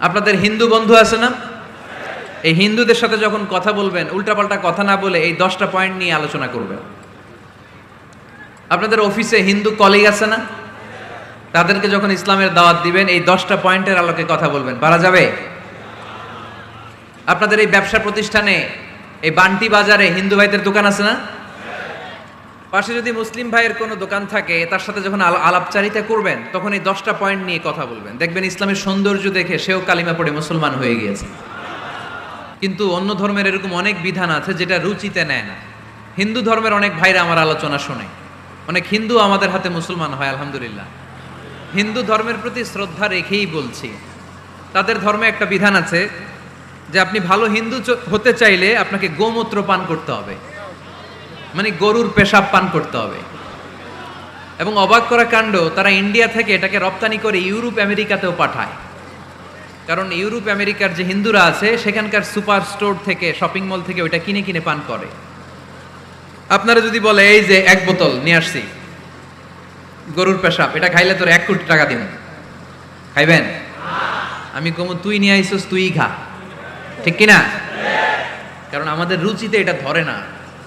আপনাদের হিন্দু বন্ধু আছে না? এই হিন্দুদের সাথে যখন কথা বলবেন, উল্টাপাল্টা কথা না বলে এই 10টা পয়েন্ট নিয়ে আলোচনা করবেন। আপনাদের অফিসে হিন্দু কলিগ আছে না? তাদেরকে যখন ইসলামের দাওয়াত দিবেন, এই 10টা পয়েন্টের আলোকে কথা বলবেন, পারা যাবে? আপনাদের এই ব্যবসা প্রতিষ্ঠানে, এই বান্টি বাজারে হিন্দু ভাইদের দোকান আছে না? পাশে যদি মুসলিম ভাইয়ের কোনো দোকান থাকে, তার সাথে যখন আলাপচারিতা করবেন, তখন এই 10টা পয়েন্ট নিয়ে কথা বলবেন। দেখবেন ইসলামের সৌন্দর্য দেখে সেও কালিমা পড়ে মুসলমান হয়ে গিয়েছে। কিন্তু অন্য ধর্মের এরকম অনেক বিধান আছে যেটা রুচিতে নেয় না। হিন্দু ধর্মের অনেক ভাইরা আমার আলোচনা শোনে, অনেক হিন্দু আমাদের হাতে মুসলমান হয়, আলহামদুলিল্লাহ। হিন্দু ধর্মের প্রতি শ্রদ্ধা রেখেই বলছি, তাদের ধর্মে একটা বিধান আছে যে আপনি ভালো হিন্দু হতে চাইলে আপনাকে গোমূত্র পান করতে হবে, মানে গরুর পেশাব পান করতে হবে। এবং অবাক করা কাণ্ড, তারা ইন্ডিয়া থেকে এটাকে রপ্তানি করে ইউরোপ আমেরিকাতেও পাঠায়। কারণ ইউরোপ আমেরিকার যে হিন্দুরা আছে, সেখানকার সুপার স্টোর থেকে, শপিং মল থেকে ওইটা কিনে কিনে পান করে। আপনারা যদি বলে এই যে 1 বোতল নিয়ে আসছি গরুর পেশাব, এটা খাইলে তোর 1 কোটি টাকা দিন, খাইবেন? আমি কমু তুই নিয়ে আইসস, তুই খা, ঠিক কিনা? কারণ আমাদের রুচিতে এটা ধরে না,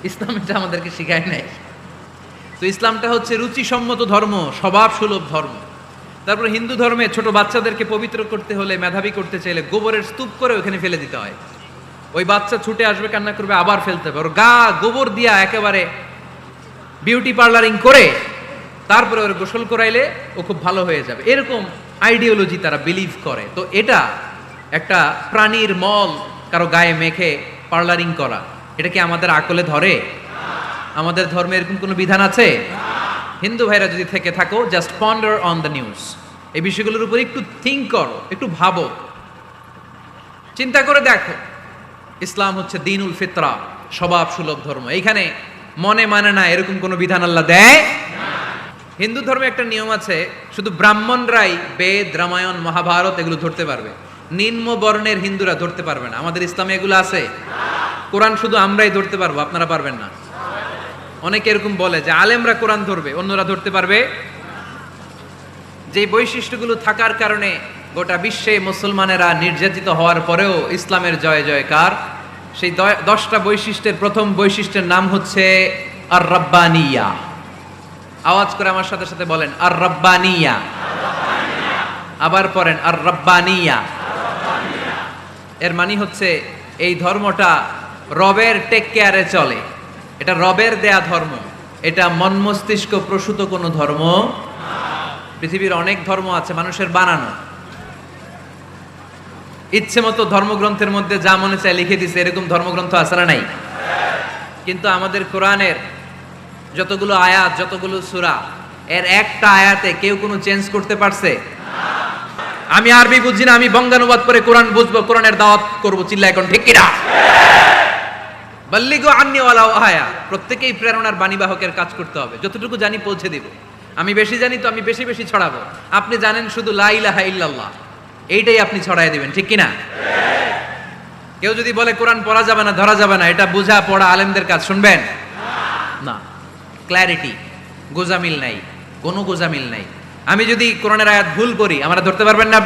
ইসলাম এটা আমাদেরকে শিখায় নাই। তো ইসলামটা হচ্ছে রুচিসম্মত ধর্ম, স্বভাব সুলভ ধর্ম। তারপরে হিন্দু ধর্মে ছোট বাচ্চাদেরকে পবিত্র করতে হলে, মেধাবী করতে চাইলে গোবরের স্তূপ করে ওখানে ফেলে দিতে হয়। ওই বাচ্চা ছুটে আসবে, কান্না করবে, আবার ফেলতে হবে। ওর গা গোবর দিয়া একেবারে বিউটি পার্লারিং করে তারপরে ওর গোসল করাইলে ও খুব ভালো হয়ে যাবে, এরকম আইডিওলজি তারা বিলিভ করে। তো এটা একটা প্রাণীর মল কারো গায়ে মেখে পার্লারিং করা, এটা কি আমাদের আকলে ধরে? আমাদের ধর্মে এরকম কোনো বিধান আছে? হিন্দু ভাইরা যদি থেকে থাকো, just ponder on the news, এই বিষয়গুলোর উপর একটু থিঙ্ক করো, একটু ভাবো, চিন্তা করে দেখো। ইসলাম হচ্ছে দ্বীনুল ফিতরা, স্বভাব সুলভ ধর্ম। এইখানে মনে মানে না এরকম কোনো বিধান আল্লাহ দেয় না। হিন্দু ধর্মে একটা নিয়ম আছে, শুধু ব্রাহ্মণরাই বেদ, রামায়ণ, মহাভারত এগুলো ধরতে পারবে, নিম্ন বর্ণের হিন্দুরা ধরতে পারবে না। আমাদের ইসলামে এগুলো আছে? কোরআন শুধু আমরাই ধরতে পারবো, আপনারা পারবেন না। অনেকে এরকম বলে যে আলেমরা কোরআন ধরবে, অন্যরা ধরতে পারবে। যে বৈশিষ্ট্যগুলো থাকার কারণে গোটা বিশ্বে মুসলমানেরা নির্যাতিত হওয়ার পরেও ইসলামের জয় জয়কার, সেই 10টা বৈশিষ্ট্যের প্রথম বৈশিষ্ট্যের নাম হচ্ছে আর রাব্বানিয়া। আওয়াজ করে আমার সাথে সাথে বলেন, আর রাব্বানিয়া। আবার পড়েন, আর রাব্বানিয়া। এর মানে হচ্ছে এই ধর্মটা রবের টেক কেয়ারে চলে, এটা রবের দেয়া ধর্ম, এটা মন মস্তিষ্ক প্রসূত কোনো ধর্ম। পৃথিবীর অনেক ধর্ম আছে মানুষের বানানো, ইচ্ছে মতো ধর্মগ্রন্থের মধ্যে যা মনে চায় লিখে দিছে, এরকম ধর্মগ্রন্থ আছে না নাই? কিন্তু আমাদের কোরআনের যতগুলো আয়াত, যতগুলো সূরা, এর একটা আয়াতে কেউ কোনো চেঞ্জ করতে পারছে? আমি আরবি বুঝি না, আমি বঙ্গানুবাদ করে কোরআন বুঝবো, কোরআনের দাওয়াত করবো, চিল্লা এখন ঠিক কিনা? বাল্লিগু আন্নি ওয়ালাউ আয়া। প্রত্যেকেই প্রেরণার বাণীবাহকের কাজ করতে হবে, যতটুকু জানি পৌঁছে দিব। আমি বেশি জানি তো আমি বেশি বেশি ছড়াবো। আপনি জানেন শুধু লা ইলাহা ইল্লাল্লাহ, এইটাই আপনি ছড়ায় দিবেন, ঠিক কিনা? কেউ যদি বলে কোরআন পড়া যাবে না, ধরা যাবে না, এটা বুঝা পড়া আলেমদের কাজ, শুনবেন না। ক্ল্যারিটি, গোজামিল নাই, কোনো গোজামিল নাই। আমি যদি কোরআনের আয়াত ভুল করি, আমরা ধরতে পারবেন না।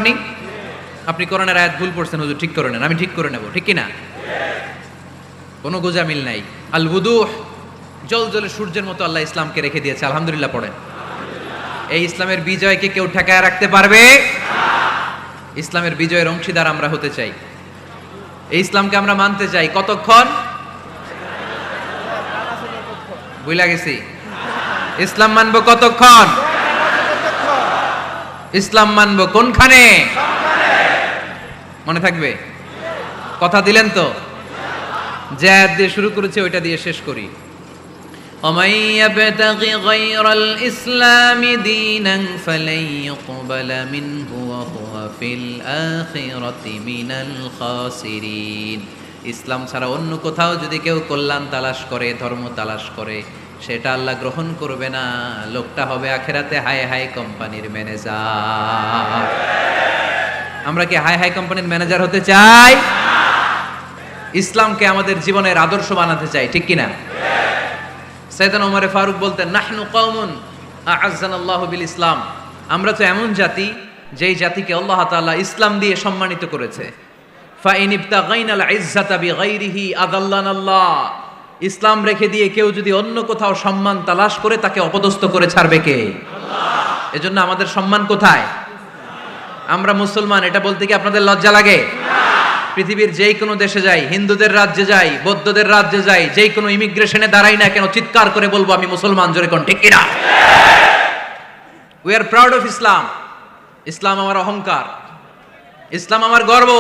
আপনি কোরআনের আয়াত ভুল পড়ছেন, হুজুর ঠিক করে নেন, আমি ঠিক করে নেব, ঠিক কিনা? কোনো গোজামিল নাই। আল বুদুহ, জল জলে সূর্যের মতো আল্লাহ ইসলামকে রেখে দিয়েছে, আলহামদুলিল্লাহ পড়েন। এই ইসলামের বিজয়কে কেউ ঠেকায় রাখতে পারবে? ইসলামের বিজয়ের অংশীদার আমরা হতে চাই, এই ইসলামকে আমরা মানতে চাই। কতক্ষণ? বুঝলা গেছি? ইসলাম মানবো কতক্ষণ? ইসলাম মানবো কোনখানে? মনে থাকবে? কথা দিলেন তো? যে আয়াত দিয়ে শুরু করেছে ওইটা দিয়ে শেষ করি। ومن يبتغ غير الإسلام دينا فلن يقبل منه وهو في الآخرة من الخاسرين। ইসলাম ছাড়া অন্য কোথাও যদি কেউ কল্যাণ তালাশ করে, ধর্ম তালাশ করে, সেটা আল্লাহ গ্রহণ করবে না। লোকটা হবে আখেরাতে হাই হাই কোম্পানির ম্যানেজার। আমরা কি হাই হাই কোম্পানির ম্যানেজার হতে চাই? ইসলামকে আমাদের জীবনের আদর্শ বানাতে চাই, ঠিক কিনা? সাইয়েদনা ওমর ফারুক বলতেন, নাহনু কওমুন আ'আজ্জানাল্লাহু বিল ইসলাম। আমরা তো এমন জাতি যেই জাতিকে আল্লাহ তাআলা ইসলাম দিয়ে সম্মানিত করেছে। ফাইন ইবতাগাইনাল ইজ্জাতা বিগাইরিহি আদাল্লানাল্লাহ, ইসলাম রেখে দিয়ে কেউ যদি অন্য কোথাও সম্মান তালাশ করে তাকে অপদস্থ করে ছাড়বে কে? আল্লাহ। এজন্য আমাদের সম্মান কোথায়? আমরা মুসলমান, এটা বলতে কি আপনাদের লজ্জা লাগে? পৃথিবীর যেই কোনো দেশে যাই, হিন্দুদের রাজ্যে যাই, বৌদ্ধদের রাজ্যে যাই, যেই কোনো ইমিগ্রেশনে দাঁড়াই না কেন, চিৎকার করে বলবো আমি মুসলমান, জোরে কোন ঠিক কিনা? We are proud of Islam. ইসলাম আমার অহংকার, ইসলাম আমার গর্ব,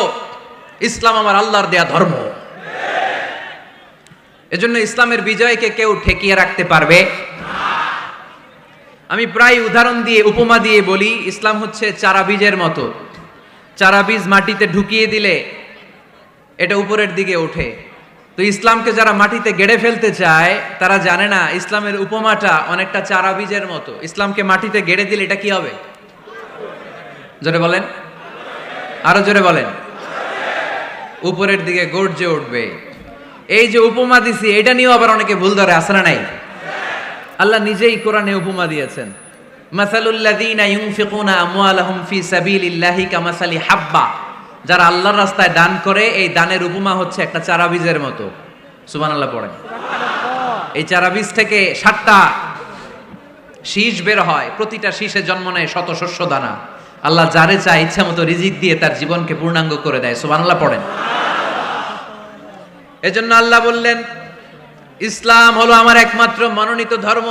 ইসলাম আমার আল্লাহর দেয়া ধর্ম। এজন্য ইসলামের বিজয়কে কেউ ঠেকিয়ে রাখতে পারবে না। আমি প্রায় উদাহরণ দিয়ে, উপমা দিয়ে বলি, ইসলাম হচ্ছে চারা বীজের মতো। চারা বীজ মাটিতে ঢুকিয়ে দিলে এটা উপরের দিকে ওঠে। তো ইসলামকে যারা মাটিতে গেড়ে ফেলতে চায় তারা জানে না ইসলামের উপমাটা অনেকটা চারা বীজের মতো। ইসলামকে মাটিতে গেড়ে দিলে এটা কি হবে? জোরে বলেন, আরো জোরে বলেন, উপরের দিকে গর্জে উঠবে। এই যে উপমা দিছি, এটা নিয়েও আবার অনেকে ভুল ধরে, আছে না নাই? আল্লাহ নিজেই কোরআনে উপমা দিয়েছেন। মাসালুল লাযীনা ইউনফিকুনা আমওয়ালাহুম ফি সাবিলিল্লাহি কামাসালি হাব্বা, যারা আল্লাহর রাস্তায় দান করে, এই দানের উপমা হচ্ছে একটা চারা বীজের মতো। সুবহানাল্লাহ পড়েন। এই চারা বীজ থেকে 7টা শীষ বের হয়, প্রতিটা শীষে জন্ম নেয় শত শস্য দানা। আল্লাহ যারে চায় ইচ্ছা মতো রিজিক দিয়ে তার জীবনকে পূর্ণাঙ্গ করে দেয়। সুবহানাল্লাহ পড়েন। এজন্য আল্লাহ বললেন, ইসলাম হলো আমার একমাত্র মনোনীত ধর্ম।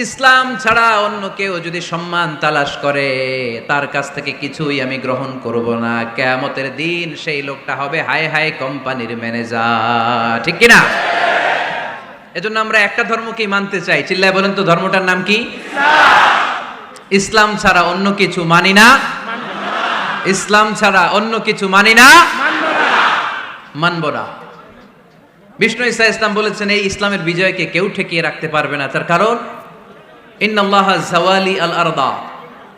ইসলাম ছাড়া অন্য কেউ যদি সম্মান তালাশ করে তার কাছ থেকে কিছুই আমি গ্রহণ করব না। কিয়ামতের দিন সেই লোকটা হবে হায় হায় কোম্পানির ম্যানেজার, ঠিক কিনা? এজন্য আমরা একটা ধর্মকেই মানতে চাই। চিল্লায় বলেন তো, ধর্মটার নাম কি? ইসলাম ছাড়া অন্য কিছু মানি না, ইসলাম ছাড়া অন্য কিছু মানি না, মানব না। বিষ্ণু ঈসা ইসলাম বলেছেন এই ইসলামের বিজয়কে কেউ ঠেকিয়ে রাখতে পারবে না। তার কারণ ইন্নাল্লাহা যাওয়ালি আল আরদা,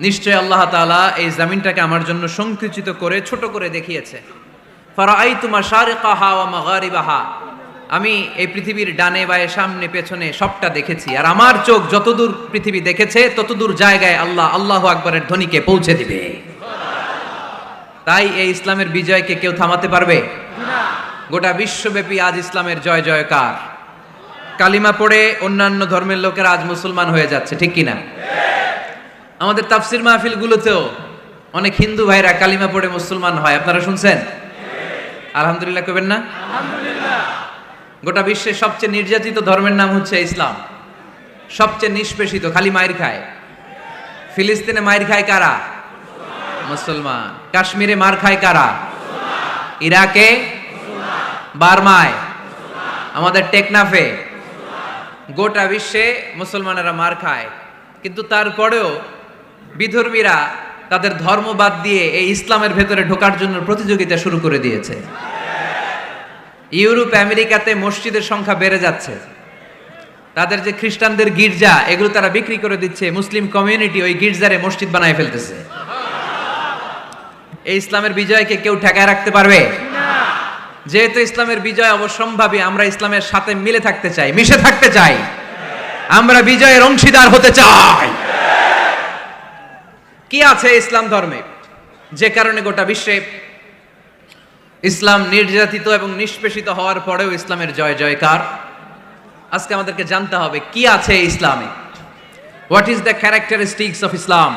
নিশ্চয় আল্লাহ তাআলা এই জমিনটাকে আমার জন্য সংকুচিত করে ছোট করে দেখিয়েছে। ফারাআইতু মাশারিকাহা ওয়া মাগারিবাহা, আমি এই পৃথিবীর ডানে বায়ে সামনে পেছনে সবটা দেখেছি। আর আমার চোখ যতদূর পৃথিবী দেখেছে ততদূর জায়গায় আল্লাহ আল্লাহু আকবারের ধ্বনিকে পৌঁছে দিবে। তাই এই ইসলামের বিজয়কে কেউ থামাতে পারবে না। গোটা বিশ্বব্যাপী আজ ইসলামের জয় জয়কার। কালিমা পড়ে অন্যান্য ধর্মের লোকেরা আজ মুসলমান হয়ে যাচ্ছে, ঠিক কিনা? আমাদের তাফসির মাহফিলগুলোতেও অনেক হিন্দু ভাইরা কালিমা পড়ে মুসলমান হয়, আপনারা শুনছেন? আলহামদুলিল্লাহ কইবেন না? আলহামদুলিল্লাহ। গোটা বিশ্বের সবচেয়ে নির্যাতিত ধর্মের নাম হচ্ছে ইসলাম, সবচেয়ে নিষ্পেষিত, খালি মাইর খায়। ফিলিস্তিনে মাইর খায় কারা? মুসলমান। কাশ্মীরে মার খায় কারা? ইরাকে, বার্মায়, আমাদের টেকনাফে, গোটা বিশ্বে মুসলমানেরা মার খায়। কিন্তু তারপরেও বিধর্মীরা তাদের ধর্ম বাদ দিয়ে এই ইসলামের ভেতরে ঢোকার জন্য প্রতিযোগিতা শুরু করে দিয়েছে। ইউরোপ আমেরিকাতে মসজিদের সংখ্যা বেড়ে যাচ্ছে। তাদের যে খ্রিস্টানদের গির্জা, এগুলো তারা বিক্রি করে দিচ্ছে। মুসলিম কমিউনিটি ওই গির্জারে মসজিদ বানায় ফেলতেছে। এই ইসলামের বিজয়কে কেউ ঠেকায় রাখতে পারবে না। যেহেতু ইসলামের বিজয় অবশ্যম্ভাবী, আমরা ইসলামের সাথে মিলে থাকতে চাই, মিশে থাকতে চাই, আমরা বিজয়ের অংশীদার হতে চাই। কি আছে ইসলাম ধর্মে যে কারণে গোটা বিশ্বে ইসলাম নির্যাতিত এবং নিষ্পেষিত হওয়ার পরেও ইসলামের জয় জয়কার? আজকে আমাদেরকে জানতে হবে কি আছে ইসলামে। What is the characteristics of Islam?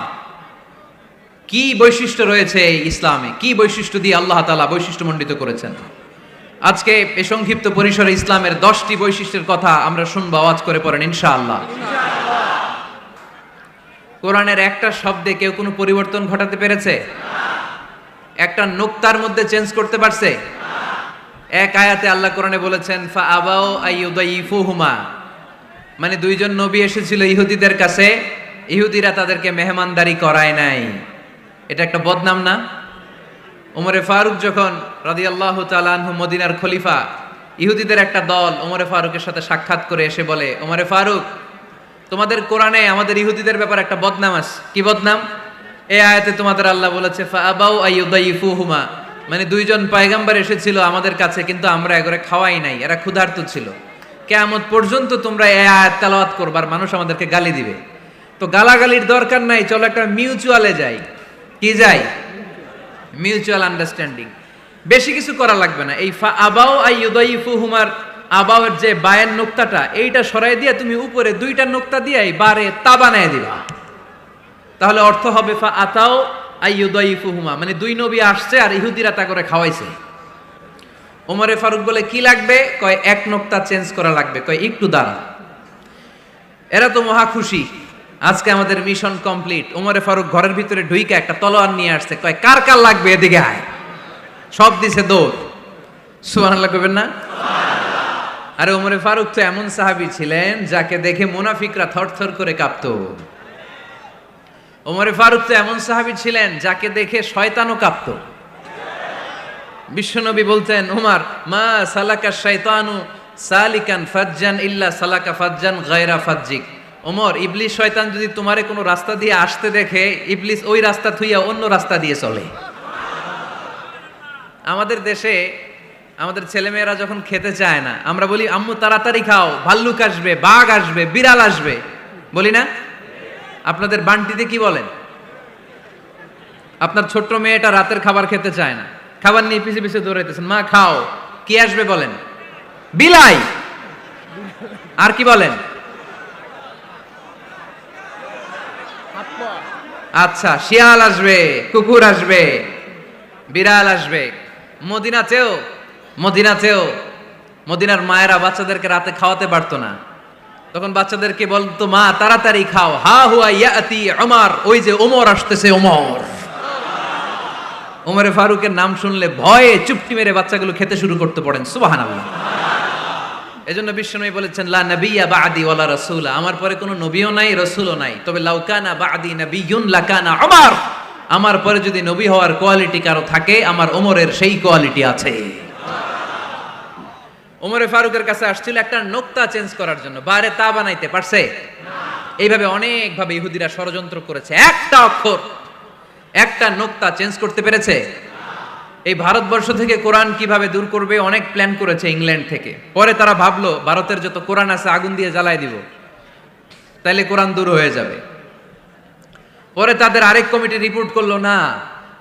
কি বৈশিষ্ট্য রয়েছে এই ইসলামে? কি বৈশিষ্ট্য দিয়ে আল্লাহ তাআলা বৈশিষ্ট্যমণ্ডিত করেছেন? আজকে এই সংক্ষিপ্ত পরিসরে ইসলামের 10টি বৈশিষ্ট্যের কথা আমরা শুনবো। আওয়াজ করে পড়েন ইনশাআল্লাহ। কোরআনের একটা শব্দে কেউ কোনো পরিবর্তন ঘটাতে পেরেছে? একটা নুকতার মধ্যে চেঞ্জ করতে পারছে? এক আয়াতে আল্লাহ কোরআনে বলেছেন ফা আবাউ আইয়ুদাইফুহুমা, মানে দুইজন নবী এসেছিল ইহুদিদের কাছে, ইহুদিরা তাদেরকে মেহমানদারি করায় নাই। এটা একটা বদনাম না? ওমরে ফারুক যখন রাদিয়াল্লাহু তাআলা আনহু মদিনার খলিফা, ইহুদিদের একটা দল ওমরে ফারুকের সাথে সাক্ষাৎ করে এসে বলে, ওমরে ফারুক, তোমাদের কোরআনে আমাদের ইহুদিদের ব্যাপারে একটা বদনাম আছে। কি বদনাম? এই আয়াতে তোমাদের আল্লাহ বলেছে ফা আবাউ আইয়ুদাইফুহুমা, মানে দুইজন পয়গম্বর এসেছিল আমাদের কাছে, কিন্তু আমরা এগরে খাওয়াই নাই, এরা ক্ষুধার্ত ছিল। কিয়ামত পর্যন্ত তোমরা এই আয়াত তেলাওয়াত করবার, মানুষ আমাদেরকে গালি দিবে। তো গালাগালির দরকার নাই, চলো একটা মিউচুয়ালে যাই। কি যায়? Mutual understanding. বেশি কিছু করা লাগবে না। এই ফা আবাও আইয়ুদাইফুহুমার আবাওয়ের যে বায়ের নোক্তাটা এইটা সরাই দিয়ে তুমি উপরে দুইটা নোক্তা দিয়ে বারে তা বানায় দিবা, তাহলে অর্থ হবে ফা আতাও আইয়ুদাইফুহুমা, মানে দুই নবী আসছে আর ইহুদিরা তা করে খাওয়াইছে। ওমরে ফারুক বলে কি লাগবে? কয় এক নোক্তা চেঞ্জ করা লাগবে। কয় একটু দাঁড়া। এরা তো মহা খুশি, আজকে আমাদের মিশন কমপ্লিট। ওমরে ফারুক ঘরের ভিতরে ঢুইকা একটা তলোয়ার নিয়ে আসছে। কয় কার কার লাগবে এদিকে আয়। সব দিছে দৌড়। সুবহানাল্লাহ কইবেন না? আরে ওমরে ফারুক তো এমন সাহাবী ছিলেন যাকে দেখে মুনাফিকরা থরথর করে কাঁপতো। ওমরে ফারুক তো এমন সাহাবী ছিলেন যাকে দেখে শয়তানও কাঁপতো। বিশ্বনবী বলতেন, ওমর মা সালাকা শাইতানু সালিকান ফাজ্জান ইল্লা সালাকা ফাজ্জান গায়রা ফাজ্জিক। ওমর, ইবলিস শয়তান যদি তোমারে কোনো রাস্তা দিয়ে আসতে দেখে, ইবলিস ওই রাস্তা থুইয়া অন্য রাস্তা দিয়ে চলে। আমাদের দেশে আমাদের ছেলেমেয়েরা যখন খেতে চায় না, আমরা বলি আম্মু তাড়াতাড়ি খাও, ভাল্লুক আসবে, বাঘ আসবে, বিড়াল আসবে, বলি না? আপনাদের বান্টিতে কি বলেন? আপনার ছোট্ট মেয়েটা রাতের খাবার খেতে চায় না, খাবার নিয়ে পিছে পিছে দৌড়াইতেছেন, মা খাও, কি আসবে বলেন? বিলাই। আর কি বলেন? আচ্ছা, শিয়াল আসবে, কুকুর আসবে, বিড়াল আসবে। মদিনাতেও মদিনার মায়েরা বাচ্চাদেরকে রাতে খাওয়াতে পারতো না, তখন বাচ্চাদেরকে বলতো মা তাড়াতাড়ি খাও, হা হুয়া ইয়াতি ওমর, ওই যে ওমর আসতেছে। ওমরে ফারুকের নাম শুনলে ভয়ে চুপটি মেরে বাচ্চাগুলো খেতে শুরু করতে পড়েন। সুবহানাল্লাহ। এজন্য বিশ্বনবী বলেছেন লা নাবিয়্যা বা'দি ওয়ালা রাসূলা, আমার পরে কোনো নবীও নাই, রাসূলও নাই, তবে লাউ কানা বা'দি নাবিয়্যুন লাকানা ওমর, আমার পরে যদি নবী হওয়ার কোয়ালিটি কারো থাকে, আমার ওমরের সেই কোয়ালিটি আছে। ওমরে ফারুকের কাছে আসছিল একটা নোক্তা চেঞ্জ করার জন্য, বারে তা বানাইতে পারছে? এইভাবে অনেকভাবে ইহুদিরা ষড়যন্ত্র করেছে, একটা অক্ষর, একটা নোক্তা চেঞ্জ করতে পেরেছে? এই ভারতবর্ষ থেকে কোরআন কিভাবে দূর করবে অনেক প্ল্যান করেছে ইংল্যান্ড থেকে। পরে তারা ভাবলো ভারতের যত কোরআন আছে আগুন দিয়ে জ্বালাই দিব, তাইলে কোরআন দূর হয়ে যাবে। পরে তাদের আরেক কমিটি রিপোর্ট করলো, না,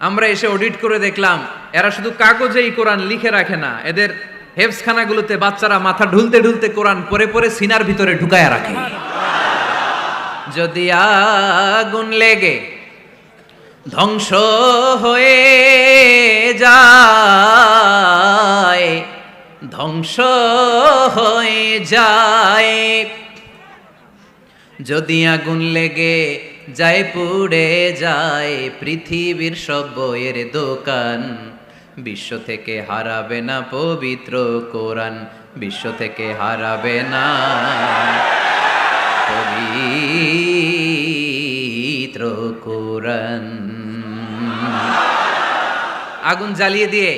আমরা এসে অডিট করে দেখলাম এরা শুধু কাগজেই কোরআন লিখে রাখে না, এদের হেফজখানাগুলোতে বাচ্চারা মাথা ঢুলতে ঢুলতে কোরআন পরে পরে সিনার ভিতরে ঢুকায়া রাখে। যদি আগুন লেগে ধ্বংস হয়ে যায়, ধ্বংস হয়ে যায়, যদি আগুন লেগে যায় পুড়ে যায় পৃথিবীর সব বইয়ের দোকান, বিশ্ব থেকে হারাবে না পবিত্র কোরআন, বিশ্ব থেকে হারাবে না পবিত্র কোরআন। আগুন জ্বালিয়ে দিয়ে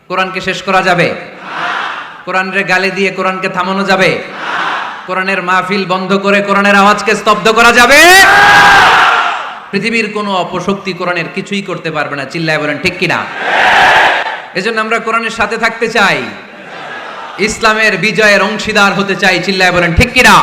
কোরআনকে শেষ করা যাবে? কোরআনের গালে দিয়ে কোরআনকে থামানো যাবে? কোরআনের মাহফিল বন্ধ করে কোরআনের আওয়াজকে স্তব্ধ করা যাবে? পৃথিবীর কোনো অপশক্তি কোরআনের কিছুই করতে পারবে না। চিল্লায় বলেন ঠিক কিনা? এজন্য আমরা কোরআনের সাথে থাকতে চাই, ইসলামের বিজয়ের অংশীদার হতে চাই। চিল্লায় বলেন ঠিক কিনা?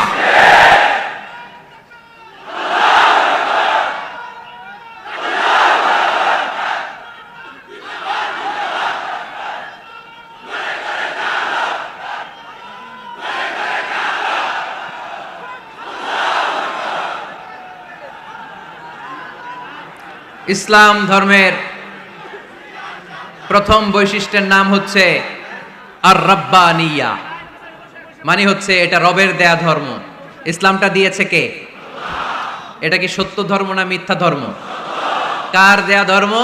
ইসলাম ধর্মের প্রথম বৈশিষ্ট্যের নাম হচ্ছে আর রাব্বানিয়া, মানে হচ্ছে এটা রবের দেয়া ধর্ম। ইসলামটা দিয়েছে কে? এটা কি সত্য ধর্ম না মিথ্যা ধর্ম? কার দেয়া ধর্ম?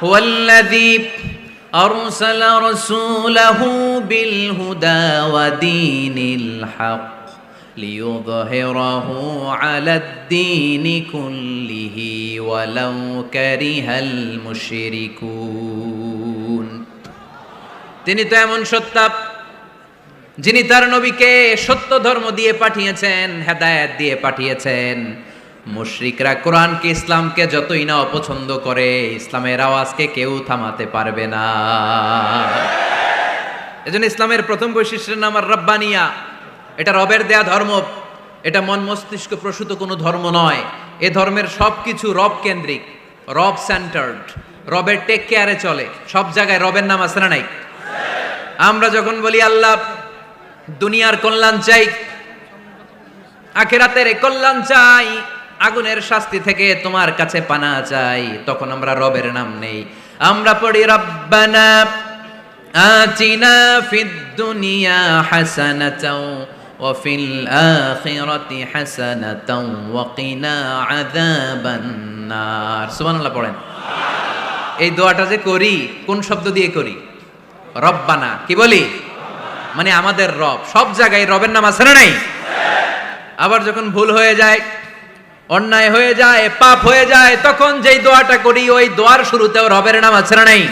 হুয়াল্লাযী আরসালা রাসূলাহু বিল হুদা ওয়া দীনিল হক লিইয়ুযহিরাহু আলাদ-দীনি কুল্লিহি ওয়ালাউ কারিহাল মুশরিকুন। তিনি তো এমন সত্তা যিনি তার নবীকে সত্য ধর্ম দিয়ে পাঠিয়েছেন, হেদায়েত দিয়ে পাঠিয়েছেন। মুশরিকরা কোরআনকে, ইসলামকে যতই না অপছন্দ করে, ইসলামের আওয়াজকে কেউ থামাতে পারবে না। এজন্য ইসলামের প্রথম বৈশিষ্ট্যের নাম আর রাব্বানিয়া। এটা রবের দেয়া ধর্ম, এটা মন মস্তিষ্ক প্রসূত কোনো ধর্ম নয়। এ ধর্মের সবকিছু রব কেন্দ্রিক। রব সেন্টার্ড, রবের টেক কেয়ারে চলে। সব জায়গায় রবের নাম আছে না নাই? আমরা যখন বলি আল্লাহ দুনিয়ার কল্যাণ চাই, আখিরাতের কল্যাণ চাই, আগুনের শাস্তি থেকে তোমার কাছে পানা চাই, তখন আমরা রবের নাম নেই। আমরা পড়ি রব্বানা আতিনা ফিদ দুনিয়া হাসানাতাও ওয়া ফিল আখিরাতি হাসানাতাও ওয়া কিনা আযাবান নার। সুবহানাল্লাহ পড়েন। এই দোয়াটা যে করি কোন শব্দ দিয়ে করি? রব্বানা। কি বলি? মানে আমাদের রব। সব জায়গায় রবের নাম আছে না নাই? আবার যখন ভুল হয়ে যায়, অন্যায় হয়ে যায়, পাপ হয়ে যায়, তখন যেই দোয়াটা করি ওই দোয়ার শুরুতেও রবের নাম আছে না নাই?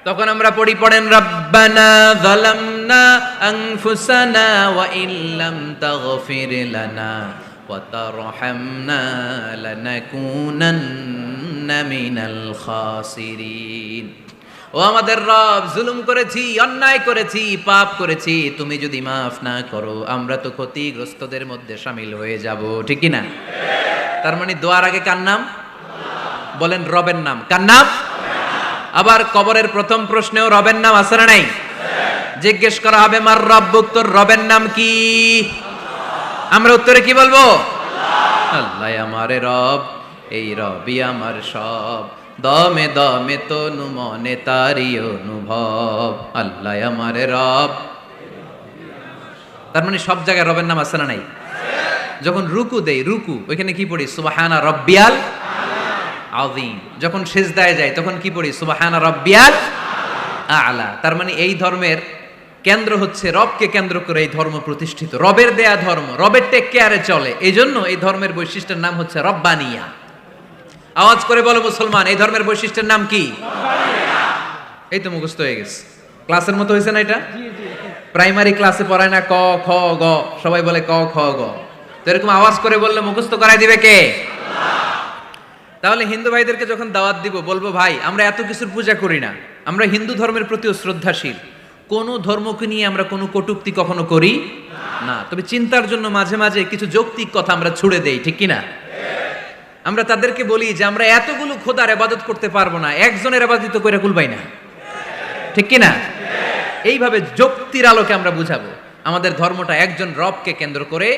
তখন আমরা পড়েন রব্বানা যালামনা আনফুসানা ওয়া ইল্লাম তাগফির লানা ওয়া তারহামনা লানাকুনান্না মিনাল খাসিরিন। ও আমাদের রব, জুলুম করেছি, অন্যায় করেছি, পাপ করেছি, তুমি যদি মাফ না করো আমরা তো ক্ষতিগ্রস্তদের মধ্যে শামিল হয়ে যাব। ঠিক কি না? তার মানে দোয়ার আগে কার নাম? বলেন রবের নাম। কার নাম? আবার কবরের প্রথম প্রশ্নেও রবের নাম আছে না নাই? জিজ্ঞেস করা হবে মার রব্বুক, তোর রবের নাম কি? আমরা উত্তরে কি বলবো? আল্লাহ আমারে রব, এই রবই আমার সব, দমে দমে তনু মনে তারি অনুভব, আল্লাহ আমারে রব। তার মানে সব জায়গায় রবের নাম আছে না নাই? যখন রুকু দেই, রুকু ওইখানে কি পড়ি? সুবহানা রাব্বিয়াল আযীম। যখন সিজদায় যাই তখন কি পড়ি? সুবহানা রাব্বিয়াল আ'লা। তার মানে এই ধর্মের কেন্দ্র হচ্ছে রবকে কেন্দ্র করে এই ধর্ম প্রতিষ্ঠিত, রবের দেয়া ধর্ম, রবের টেক কেয়ারে চলে। এই জন্য এই ধর্মের বৈশিষ্ট্যের নাম হচ্ছে রব্বানিয়া। আওয়াজ করে বলো মুসলমান, এই ধর্মের বৈশিষ্ট্যের নাম কি? এই তো মুখস্থ হয়ে গেছে। ক্লাসের মতো হয়েছে না এটা? প্রাইমারি ক্লাসে পড়ায় না ক খ গ, সবাই বলে ক খ গ। তো এরকম আওয়াজ করে বললে মুখস্থ করাই দিবে কে? তাহলে হিন্দু ভাইদেরকে যখন দাওয়াত দিব বলবো, ভাই আমরা এত কিছুর পূজা করি না, আমরা হিন্দু ধর্মের প্রতিও শ্রদ্ধাশীল, কোন ধর্মকে নিয়ে আমরা কোনো কটূক্তি কখনো করি না, তবে চিন্তার জন্য মাঝে মাঝে কিছু যৌক্তিক কথা আমরা ছুড়ে দেই। ঠিক কিনা? আমরা তাদেরকে বলি যে আমরা এতগুলো খোদার ইবাদত করতে পারবো না, একজনের ইবাদত করে কুলবাই না। ঠিক কিনা? এইভাবে যুক্তির আলোকে আমরা বুঝাবো আমাদের ধর্মটা একজন রবকে কেন্দ্র করে।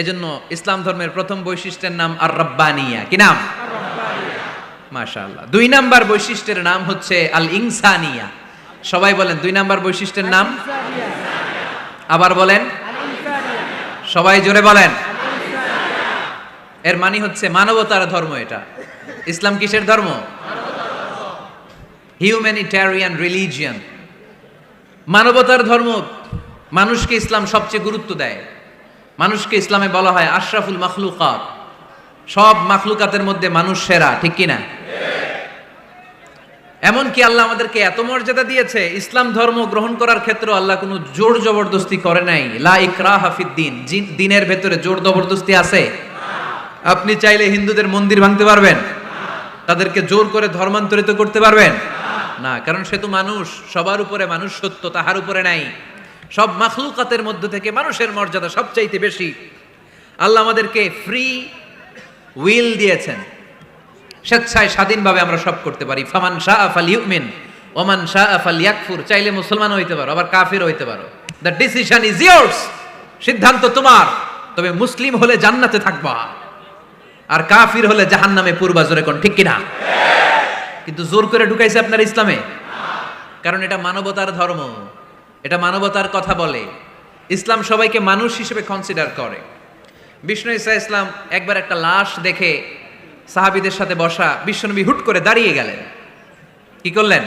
এজন্য ইসলাম ধর্মের প্রথম বৈশিষ্ট্যের নাম আর রব্বানিয়া। কি নাম? মাশাআল্লাহ। 2 নাম্বার বৈশিষ্ট্যের নাম হচ্ছে আল ইনসানিয়া। সবাই বলেন 2 নাম্বার বৈশিষ্ট্যের নাম। আবার বলেন, সবাই জোরে বলেন। এর মানে হচ্ছে মানবতার ধর্ম। এটা ইসলাম কিসের ধর্ম? হিউম্যানিটেরিয়ান রিলিজিয়ন, মানবতার ধর্ম। মানুষকে ইসলাম সবচেয়ে গুরুত্ব দেয়। মানুষকে ইসলামে বলা হয় আশরাফুল মাখলুকাত, সব মাখলুকাতের মধ্যে মানুষ সেরা। ঠিক কিনা? এমনকি আল্লাহ আমাদেরকে এত মর্যাদা দিয়েছে, ইসলাম ধর্ম গ্রহণ করার ক্ষেত্রে আল্লাহ কোনো জোর জবরদস্তি করে নাই। লা ইকরাহা ফিদ্দিন, দিনের ভেতরে জোর জবরদস্তি আছে? আপনি চাইলে হিন্দুদের মন্দির ভাঙতে পারবেন? তাদেরকে জোর করে ধর্মান্তরিত করতে পারবেন না, কারণ সে তো মানুষ, সবার উপরে মানুষ সত্য, তাহার উপরে নাই। সব মাখলুকাতের মধ্য থেকে মানুষের মর্যাদা সবচাইতে বেশি। আল্লাহ আমাদেরকে ফ্রি উইল দিয়েছেন, স্বেচ্ছায় স্বাধীনভাবে আমরা সব করতে পারি। ফামান শাআ ফালইউমিন ওয়া মান শাআ ফালইয়াকফুর। চাইলে মুসলমান হইতে পারো, আবার কাফির হইতে পারো। দ্য ডিসিশন ইজ ইয়ার্স, সিদ্ধান্ত তোমার। তবে মুসলিম হলে জান্নাতে থাকবা, আর কাফির হলে জাহান্নামে পূর্বা। জোরে কোন ঠিক কিনা? কিন্তু জোর করে ঢুকাইছে আপনার ইসলামে, কারণ এটা মানবতার ধর্ম, এটা মানবতার কথা বলে। ইসলাম সবাইকে মানুষ হিসেবে কনসিডার করে। বিষ্ণু ঈসা ইসলাম একবার একটা লাশ দেখে সাহাবীদের সাথে বসা, বিশ্বনবী হুট করে দাঁড়িয়ে গেলেন। কি করলেন?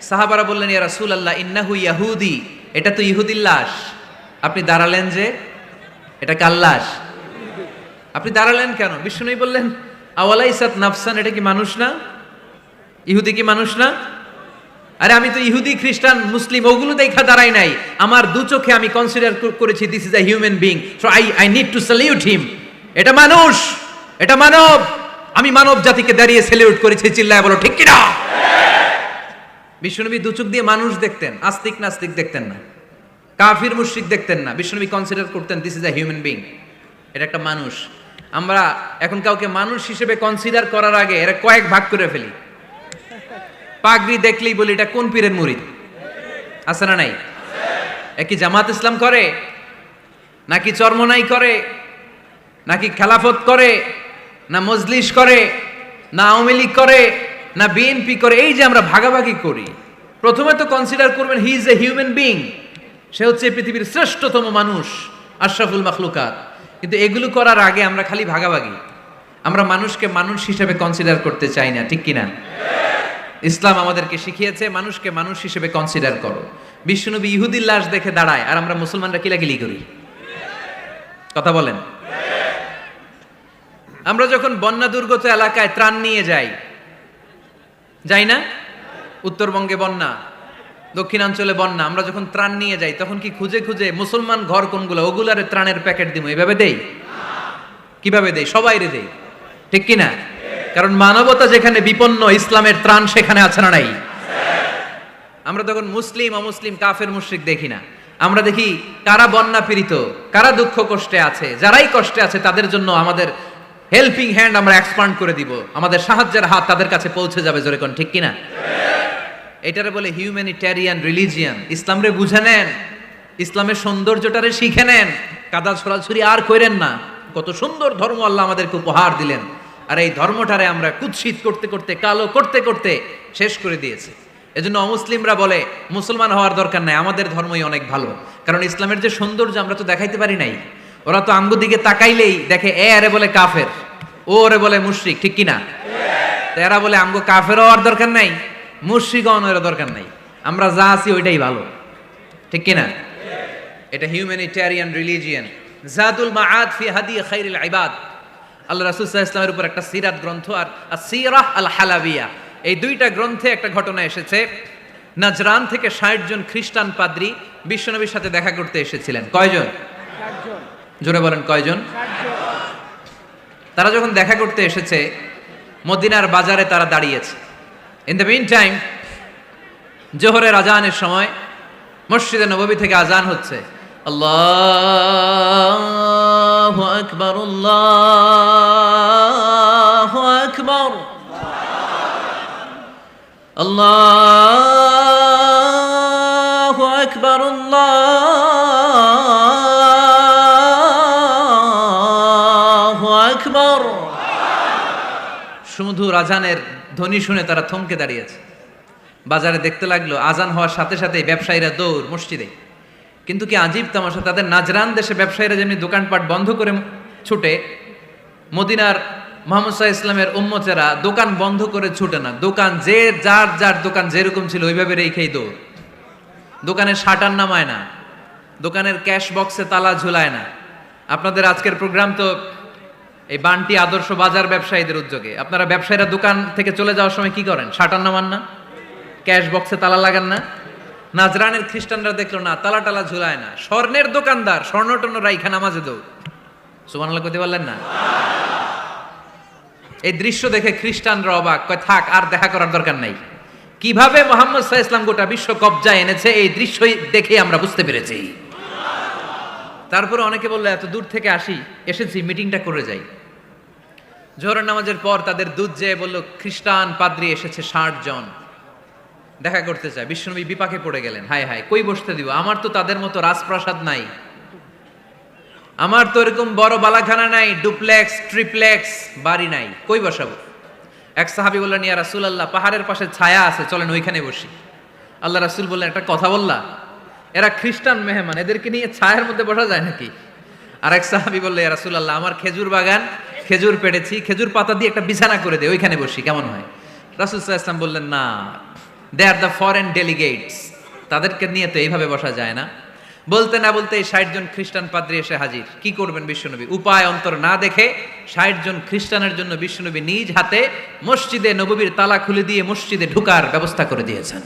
সাহাবারা বললেন, ইয়া রাসূলুল্লাহ ইন্নাহু ইয়াহুদি, এটা তো ইহুদির লাশ, আপনি দাঁড়ালেন যে, এটা কার লাশ? আপনি দাঁড়ালেন কেন? বিষ্ণুনবী বললেন, আওয়ালাইসাত নাফসান, এটা কি মানুষ না? ইহুদি কি মানুষ না? আরে আমি তো ইহুদি, খ্রিস্টান, মুসলিম ওগুলো দেখা দাঁড়াই নাই, আমার দু চোখে আমি কনসিডার করেছি this is a human being, so I need to salute হিম। এটা মানুষ, এটা মানব, আমি মানব জাতিকে দাঁড়িয়ে স্যালিউট করেছি। চিল্লায় বলো ঠিক কিনা? বিশ্বনবী দু চোখ দিয়ে মানুষ দেখতেন, আস্তিক নাস্তিক দেখতেন না, কাফির মুশরিক দেখতেন না। বিশ্বনবী কনসিডার করতেন this is a human being, এটা একটা মানুষ। আমরা এখন কাউকে মানুষ হিসেবে কনসিডার করার আগে এরা কয়েক ভাগ করে ফেলি। পাগড়ি দেখলেই বলি এটা কোন পীরের মুরিদ, আছে না নাই? একই জামাত ইসলাম করে, নাকি চরমনাই করে, নাকি খেলাফত করে, না মজলিস করে, না আওয়ামী লীগ করে, না বিএনপি করে? এই যে আমরা ভাগাভাগি করি, প্রথমে তো কনসিডার করবেন he is a human being, সে হচ্ছে পৃথিবীর শ্রেষ্ঠতম মানুষ, আশরাফুল মাখলুকাত। কিন্তু এগুলো করার আগে আমরা খালি ভাগাভাগি, আমরা মানুষকে মানুষ হিসেবে কনসিডার করতে চাই না, ঠিক কিনা? ইসলাম আমাদেরকে শিখিয়েছে মানুষকে মানুষ হিসেবে কনসিডার করো। বিশ্বনবী ইহুদির লাশ দেখে দাঁড়ায়, আর আমরা মুসলমানরা কিলাকিলি করি। কথা বলেন। আমরা যখন বন্যা দুর্গত এলাকায় ত্রাণ নিয়ে যাই না? উত্তরবঙ্গে বন্যা, দক্ষিণাঞ্চলে বন্যা, আমরা যখন ত্রাণ নিয়ে যাই তখন কি খুঁজে খুঁজে মুসলমান ঘর কোনগুলো ওগুলারে ত্রাণের প্যাকেট দিব এইভাবে দেই? কিভাবে দেই? সবাইরে দেই, ঠিক কিনা? কারণ মানবতা যেখানে বিপন্ন, ইসলামের ত্রাণ সেখানে আছে না নাই? আমরা তখন মুসলিম অমুসলিম কাফের মুশরিক দেখি না, আমরা দেখি কারা বন্যা পীড়িত, কারা দুঃখ কষ্টে আছে, যারাই কষ্টে আছে তাদের জন্য আমাদের হেল্পিং হ্যান্ড আমরা এক্সপান্ড করে দিব, আমাদের সাহায্যের হাত তাদের কাছে পৌঁছে যাবে। জোরে কোন ঠিক কিনা? এটারে বলে হিউম্যানিটেরিয়ান রিলিজিয়ান। ইসলামরে বুঝে নেন, ইসলামের সৌন্দর্যটারে শিখে নেন, কাদা ছড়াছড়ি আর কইরেন না। কত সুন্দর ধর্ম আল্লাহ আমাদেরকে উপহার দিলেন, আর এই ধর্মটারে আমরা কুৎসিত করতে করতে, কালো করতে করতে শেষ করে দিয়েছি। এজন্য অমুসলিমরা বলে মুসলমান হওয়ার দরকার নাই, আমাদের ধর্মই অনেক ভালো। কারণ ইসলামের যে সৌন্দর্য আমরা তো দেখাইতে পারি নাই। ওরা তো আঙ্গুর দিকে তাকাইলেই দেখে এ আরে বলে কাফের, ও ওরে বলে মুশরিক, ঠিক কিনা? এরা বলে আঙ্গু কাফের হওয়ার দরকার নাই, মুশরিক হওয়ার দরকার নাই, আমরা যা আছি ওইটাই ভালো, ঠিক কিনা? এটা হিউম্যানিটেরিয়ান রিলিজিয়ান। জাদুল মাআদ ফি হাদি খাইরুল ইবাদ, আল্লাহ রাসূল সাল্লাল্লাহু আলাইহি ওয়াসাল্লামের উপর একটা সিরাত গ্রন্থ আর আসিরাহ আল হালাবিয়া, এই দুইটা গ্রন্থে একটা ঘটনা এসেছে। নাজরান থেকে ৬০ জন খ্রিস্টান পাদ্রী বিশ্বনবীর সাথে দেখা করতে এসেছিলেন। কয়জন? ৬০ জন। জোরে বলেন কয়জন? ৬০ জন। তারা যখন দেখা করতে এসেছে, মদিনার বাজারে তারা দাঁড়িয়েছে। ইন দ্য মিন টাইম জোহরের আজানের সময় মসজিদে নববী থেকে আজান হচ্ছে। আল্লাহু আকবার, আল্লাহু আকবার, আল্লাহু আকবার, আল্লাহু আকবার। সুমধুর আজানের ধ্বনি শুনে তারা থমকে দাঁড়িয়েছে। বাজারে দেখতে লাগলো আজান হওয়ার সাথে সাথে ব্যবসায়ীরা দৌড় মসজিদে। কিন্তু কি আজীব তামাশা, তাদের নাজরান দেশে ব্যবসায়ীরা যেমনি দোকানপাট বন্ধ করে ছুটে, মদিনার মুহাম্মদ সাল্লাল্লাহু আলাইহি ইসলামের উম্মতেরা দোকান বন্ধ করে ছুটে না, দোকান যে যার যার দোকান যেরকম ছিল ওইভাবে রেখেই দৌড়। দোকানের শাটার নামায় না, দোকানের ক্যাশ বক্সে তালা ঝুলায় না। আপনাদের আজকের প্রোগ্রাম তো এই বান্টি আদর্শ বাজার ব্যবসায়ীদের উদ্যোগে। আপনারা ব্যবসায়ীরা দোকান থেকে চলে যাওয়ার সময় কি করেন? শাটার নামান না, ক্যাশ বক্সে তালা লাগান না? নাজরানের খ্রিস্টানরা দেখলো না, তালা টালা ঝুলায় না, স্বর্ণের দোকানদার স্বর্ণ টর্ণ রাইখা নামাজে দৌড়। সুবহানাল্লাহ কইতে পারলেন না? এই দৃশ্য দেখে খ্রিস্টানরা অবাক, কয় থাক আর দেখা করার দরকার নাই। কিভাবে মুহাম্মদ সাল্লাল্লাহু আলাইহি ওয়াসাল্লাম গোটা বিশ্ব কবজায় এনেছে এই দৃশ্যই দেখে আমরা বুঝতে পেরেছি। তারপরে অনেকে বললো এত দূর থেকে এসেছি মিটিংটা করে যাই। জোহরের নামাজের পর তাদের দুধ যেয়ে বললো খ্রিস্টান পাদ্রী এসেছে ৬০ জন দেখা করতে চায়। বিশ্বনবী বিপাকে পড়ে গেলেন, হায় হায় কই বসতে দিব, আমার তো তাদের মতো রাজপ্রাসাদ নাই, আমার তো এরকম বড় বালাখানা নাই, ডুপ্লেক্স ট্রিপ্লেক্স বাড়ি নাই, কই বসাবো? এক সাহাবী বললেন ইয়া রাসূলুল্লাহ, পাহাড়ের পাশে ছায়া আছে, চলেন ওইখানে বসি। আল্লাহ রাসূল বললেন একটা কথা বললা, এরা খ্রিস্টান মেহমান, এদেরকে নিয়ে ছায়ার মধ্যে বসা যায় নাকি? আর এক সাহাবী বললেন ইয়া রাসূলুল্লাহ, আমার খেজুর বাগান, খেজুর পেড়েছি, খেজুর পাতা দিয়ে একটা বিছানা করে দে, ওইখানে বসি, কেমন হয়? রাসূল সাল্লাল্লাহু আলাইহি ওয়াসাল্লাম বললেন না, দে আর দ্য ফরেন ডেলিগেটস, তাদেরকে নিয়ে তো এইভাবে বসা যায় না। বলতে না বলতে ৬০ জন খ্রিস্টান পাদ্রী এসে হাজির। কি করবেন বিশ্বনবী? উপায় অন্তর না দেখে ৬০ জন খ্রিস্টানের জন্য বিশ্বনবী নিজ হাতে মসজিদে নববীর তালা খুলে দিয়ে মসজিদে ঢুকার ব্যবস্থা করে দিয়েছেন।